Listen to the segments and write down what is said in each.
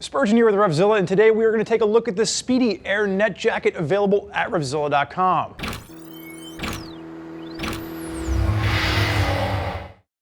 Spurgeon here with RevZilla, and today we are going to take a look at the Spidi Air Net Jacket available at RevZilla.com.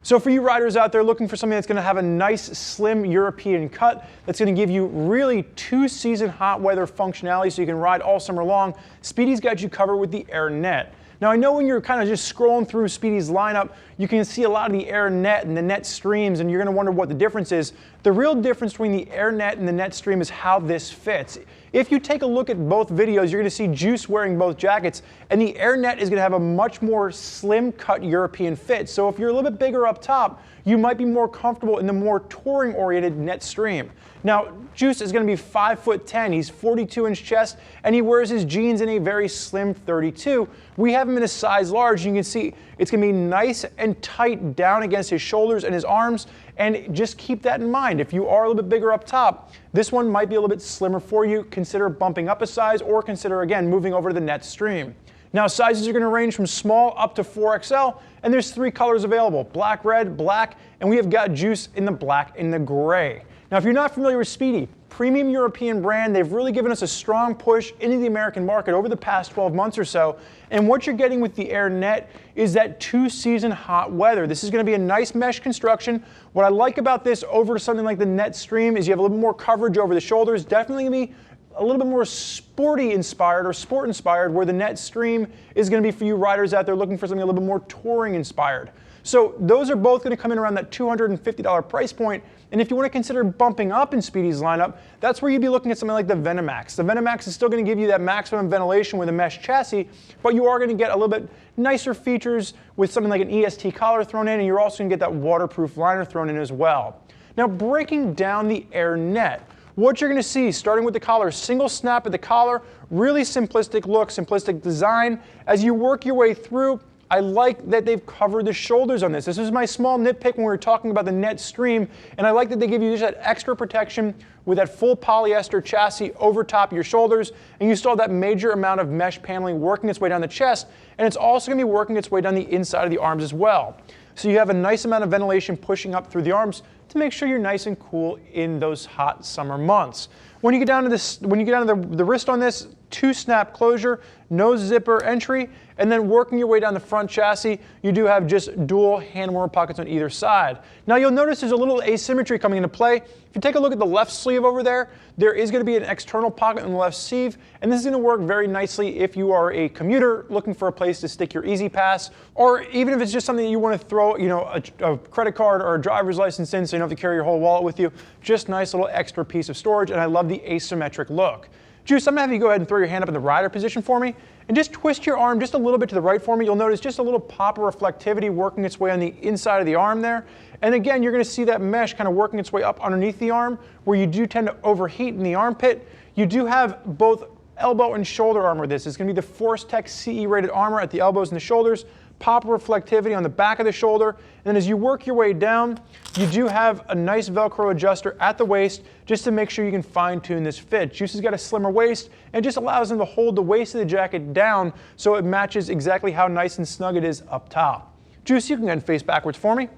So for you riders out there looking for something that's going to have a nice slim European cut, that's going to give you really two-season hot weather functionality so you can ride all summer long, Spidi's got you covered with the Air Net. Now I know when you're kind of just scrolling through Spidi's lineup, you can see a lot of the Air Net and the Net Streams, and you're going to wonder what the difference is. The real difference between the Air Net and the Net Stream is how this fits. If you take a look at both videos, you're going to see Juice wearing both jackets, and the Air Net is going to have a much more slim cut European fit. So if you're a little bit bigger up top, you might be more comfortable in the more touring oriented Net Stream. Now, Juice is going to be 5'10", he's 42-inch chest, and he wears his jeans in a very slim 32. We have him in a size large, and you can see it's going to be nice and tight down against his shoulders and his arms, and just keep that in mind. If you are a little bit bigger up top, this one might be a little bit slimmer for you. Consider bumping up a size, or consider, again, moving over to the Net Stream. Now, sizes are going to range from small up to 4XL, and there's 3 colors available: black, red, black, and we have got Juice in the black and the gray. Now, if you're not familiar with Spidi, premium European brand, they've really given us a strong push into the American market over the past 12 months or so. And what you're getting with the Air Net is that two-season hot weather. This is going to be a nice mesh construction. What I like about this over something like the Net Stream is you have a little bit more coverage over the shoulders. Definitely going to be a little bit more sporty inspired or sport inspired, where the Net Stream is going to be for you riders out there looking for something a little bit more touring inspired. So those are both going to come in around that $250 price point. And if you want to consider bumping up in Spidi's lineup, that's where you'd be looking at something like the Venom Axe. The Venom Axe is still going to give you that maximum ventilation with a mesh chassis, but you are going to get a little bit nicer features with something like an EST collar thrown in, and you're also going to get that waterproof liner thrown in as well. Now, breaking down the Air Net, what you're going to see, starting with the collar, single snap at the collar, really simplistic look, simplistic design. As you work your way through, I like that they've covered the shoulders on this. This is my small nitpick when we were talking about the Net Stream, and I like that they give you just that extra protection with that full polyester chassis over top of your shoulders, and you still have that major amount of mesh paneling working its way down the chest, and it's also going to be working its way down the inside of the arms as well. So you have a nice amount of ventilation pushing up through the arms to make sure you're nice and cool in those hot summer months. When you get down to this, when you get down to the wrist on this, 2-snap closure, no zipper entry, and then working your way down the front chassis, you do have just dual hand warmer pockets on either side. Now you'll notice there's a little asymmetry coming into play. If you take a look at the left sleeve over there, there is going to be an external pocket on the left sleeve, and this is going to work very nicely if you are a commuter looking for a place to stick your Easy Pass, or even if it's just something that you want to throw, a credit card or a driver's license in, so you don't have to carry your whole wallet with you. Just nice little extra piece of storage, and I love the asymmetric look. Juice, I'm going to have you go ahead and throw your hand up in the rider position for me, and just twist your arm just a little bit to the right for me. You'll notice just a little pop of reflectivity working its way on the inside of the arm there. And again, you're going to see that mesh kind of working its way up underneath the arm, where you do tend to overheat in the armpit. You do have both elbow and shoulder armor with this. It's going to be the ForceTech CE rated armor at the elbows and the shoulders, pop reflectivity on the back of the shoulder, and then as you work your way down, you do have a nice Velcro adjuster at the waist just to make sure you can fine tune this fit. Juice has got a slimmer waist, and it just allows him to hold the waist of the jacket down so it matches exactly how nice and snug it is up top. Juice, you can go ahead and face backwards for me.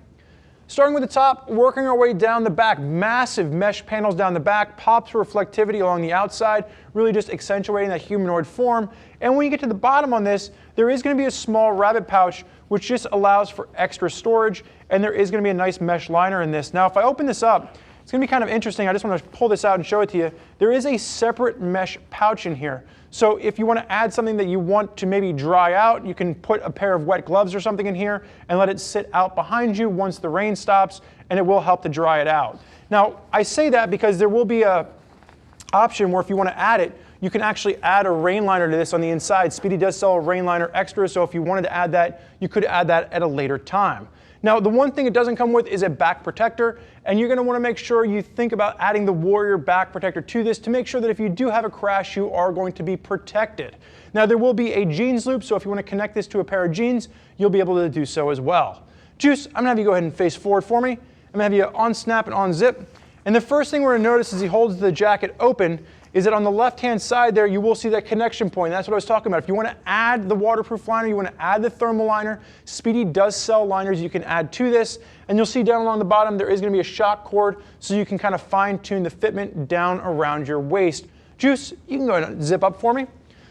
Starting with the top, working our way down the back, massive mesh panels down the back, pops reflectivity along the outside, really just accentuating that humanoid form. And when you get to the bottom on this, there is going to be a small rabbit pouch, which just allows for extra storage, and there is going to be a nice mesh liner in this. Now, if I open this up, it's going to be kind of interesting. I just want to pull this out and show it to you. There is a separate mesh pouch in here. So if you want to add something that you want to maybe dry out, you can put a pair of wet gloves or something in here and let it sit out behind you once the rain stops, and it will help to dry it out. Now, I say that because there will be an option where if you want to add it, you can actually add a rain liner to this on the inside. Spidi does sell a rain liner extra, so if you wanted to add that, you could add that at a later time. Now, the one thing it doesn't come with is a back protector, and you're going to want to make sure you think about adding the Warrior back protector to this to make sure that if you do have a crash, you are going to be protected. Now, there will be a jeans loop, so if you want to connect this to a pair of jeans, you'll be able to do so as well. Juice, I'm going to have you go ahead and face forward for me. I'm going to have you on snap and on zip. And the first thing we're going to notice as he holds the jacket open is that on the left-hand side there, you will see that connection point. That's what I was talking about. If you want to add the waterproof liner, you want to add the thermal liner, Spidi does sell liners you can add to this. And you'll see down along the bottom, there is going to be a shock cord so you can kind of fine-tune the fitment down around your waist. Juice, you can go ahead and zip up for me.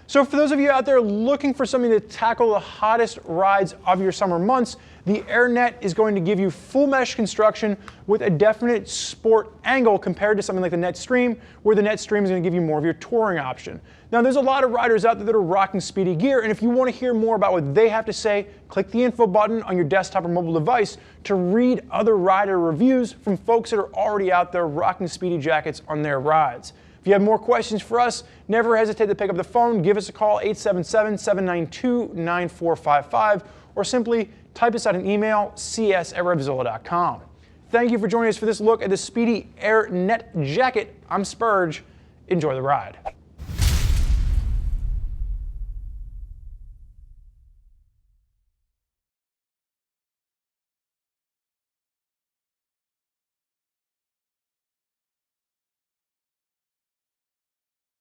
So for those of you out there looking for something to tackle the hottest rides of your summer months, the Air Net is going to give you full mesh construction with a definite sport angle compared to something like the Net Stream, where the Net Stream is going to give you more of your touring option. Now there's a lot of riders out there that are rocking Spidi gear, and if you want to hear more about what they have to say, click the info button on your desktop or mobile device to read other rider reviews from folks that are already out there rocking Spidi jackets on their rides. If you have more questions for us, never hesitate to pick up the phone, give us a call, 877-792-9455, or simply type us out an email, cs@revzilla.com. Thank you for joining us for this look at the Spidi Air Net Jacket. I'm Spurge. Enjoy the ride.